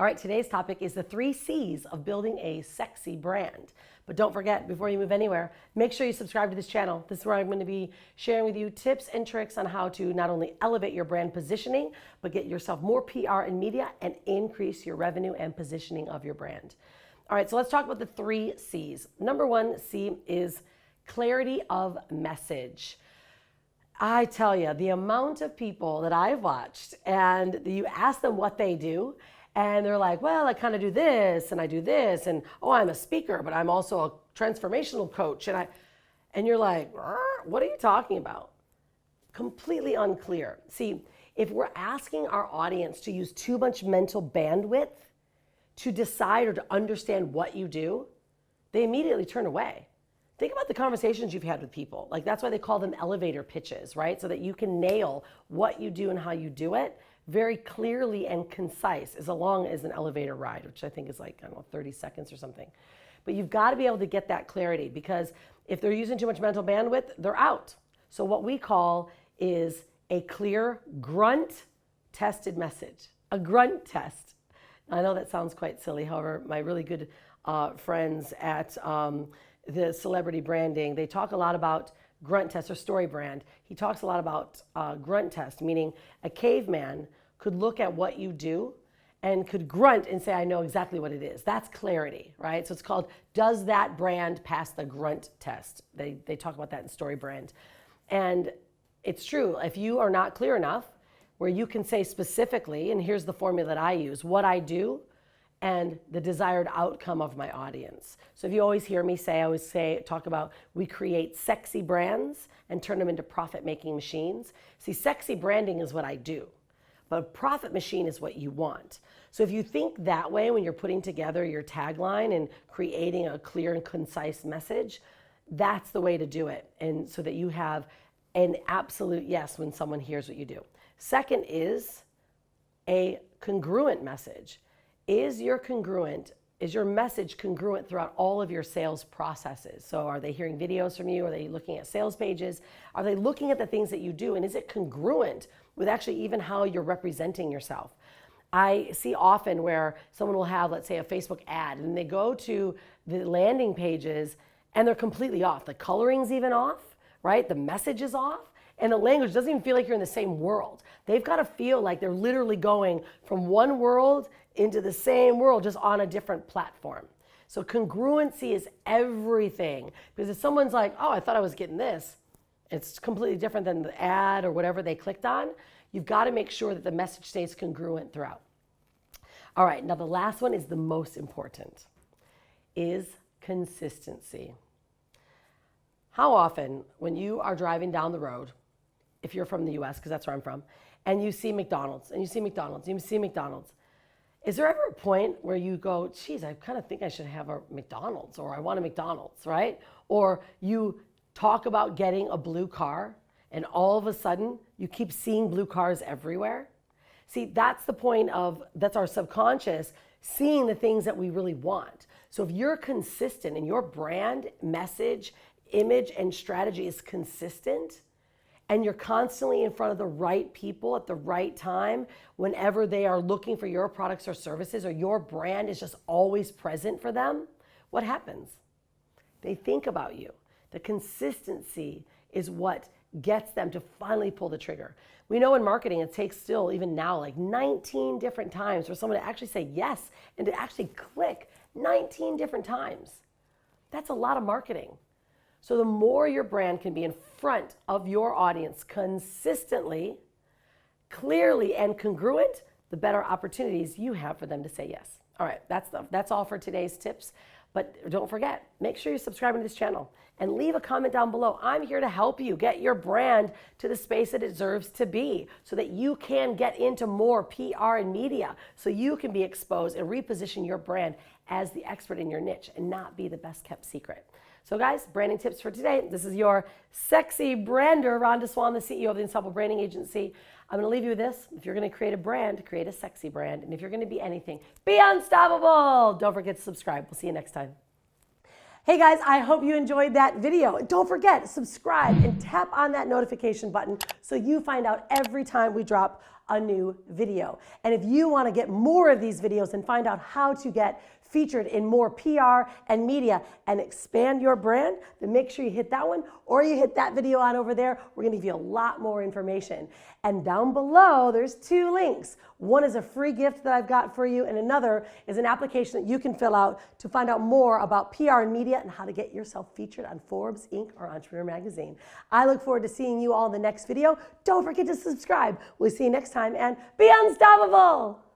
right, today's topic is the 3 C's of building a sexy brand. But don't forget, before you move anywhere, make sure you subscribe to this channel. This is where I'm going to be sharing with you tips and tricks on how to not only elevate your brand positioning, but get yourself more PR and media and increase your revenue and positioning of your brand. All right, so let's talk about the 3 C's. Number 1 C is clarity of message. I tell you, the amount of people that I've watched and you ask them what they do, and they're like, well, I kind of do this and I do this, and oh, I'm a speaker, but I'm also a transformational coach. And you're like, what are you talking about? Completely unclear. See, if we're asking our audience to use too much mental bandwidth to decide or to understand what you do, they immediately turn away. Think about the conversations you've had with people. Like, that's why they call them elevator pitches, right? So that you can nail what you do and how you do it very clearly and concise, as long as an elevator ride, which I think is like, I don't know, 30 seconds or something. But you've got to be able to get that clarity, because if they're using too much mental bandwidth, they're out. So what we call is a clear grunt tested message, a grunt test. I know that sounds quite silly. However, my really good friends at the celebrity branding, they talk a lot about grunt test or story brand. He talks a lot about grunt test, meaning a caveman could look at what you do and could grunt and say, I know exactly what it is. That's clarity, right? So it's called, does that brand pass the grunt test? They talk about that in story brand. And it's true, if you are not clear enough where you can say specifically, and here's the formula that I use, what I do and the desired outcome of my audience. So if you always hear me say, I always talk about we create sexy brands and turn them into profit-making machines. See, sexy branding is what I do, but a profit machine is what you want. So if you think that way when you're putting together your tagline and creating a clear and concise message, that's the way to do it. And so that you have an absolute yes when someone hears what you do. Second is a congruent message. Is your message congruent throughout all of your sales processes? So are they hearing videos from you? Are they looking at sales pages? Are they looking at the things that you do? And is it congruent with actually even how you're representing yourself? I see often where someone will have, let's say, a Facebook ad, and they go to the landing pages and they're completely off. The coloring's even off, right? The message is off. And the language doesn't even feel like you're in the same world. They've got to feel like they're literally going from one world into the same world, just on a different platform. So congruency is everything. Because if someone's like, oh, I thought I was getting this, it's completely different than the ad or whatever they clicked on. You've got to make sure that the message stays congruent throughout. All right, now the last one is the most important, is consistency. How often when you are driving down the road, if you're from the US, because that's where I'm from, and you see McDonald's, and you see McDonald's, and you see McDonald's, is there ever a point where you go, geez, I kind of think I should have a McDonald's, or I want a McDonald's, right? Or you talk about getting a blue car, and all of a sudden, you keep seeing blue cars everywhere? See, that's the point of, that's our subconscious seeing the things that we really want. So if you're consistent and your brand, message, image, and strategy is consistent, and you're constantly in front of the right people at the right time, whenever they are looking for your products or services, or your brand is just always present for them, what happens? They think about you. The consistency is what gets them to finally pull the trigger. We know in marketing it takes still, even now, like 19 different times for someone to actually say yes and to actually click 19 different times. That's a lot of marketing. So the more your brand can be in front of your audience consistently, clearly, and congruent, the better opportunities you have for them to say yes. All right, that's all for today's tips. But don't forget, make sure you're subscribing to this channel and leave a comment down below. I'm here to help you get your brand to the space it deserves to be so that you can get into more PR and media, so you can be exposed and reposition your brand as the expert in your niche and not be the best kept secret. So guys, branding tips for today. This is your sexy brander, Rhonda Swan, the CEO of the Unstoppable Branding Agency. I'm going to leave you with this. If you're going to create a brand, create a sexy brand. And if you're going to be anything, be unstoppable. Don't forget to subscribe. We'll see you next time. Hey guys, I hope you enjoyed that video. And don't forget, subscribe and tap on that notification button so you find out every time we drop a new video. And if you want to get more of these videos and find out how to get featured in more PR and media and expand your brand, then make sure you hit that one or you hit that video on over there. We're going to give you a lot more information. And down below, there's 2 links. One is a free gift that I've got for you, and another is an application that you can fill out to find out more about PR and media and how to get yourself featured on Forbes, Inc. or Entrepreneur Magazine. I look forward to seeing you all in the next video. Don't forget to subscribe. We'll see you next time, and be unstoppable!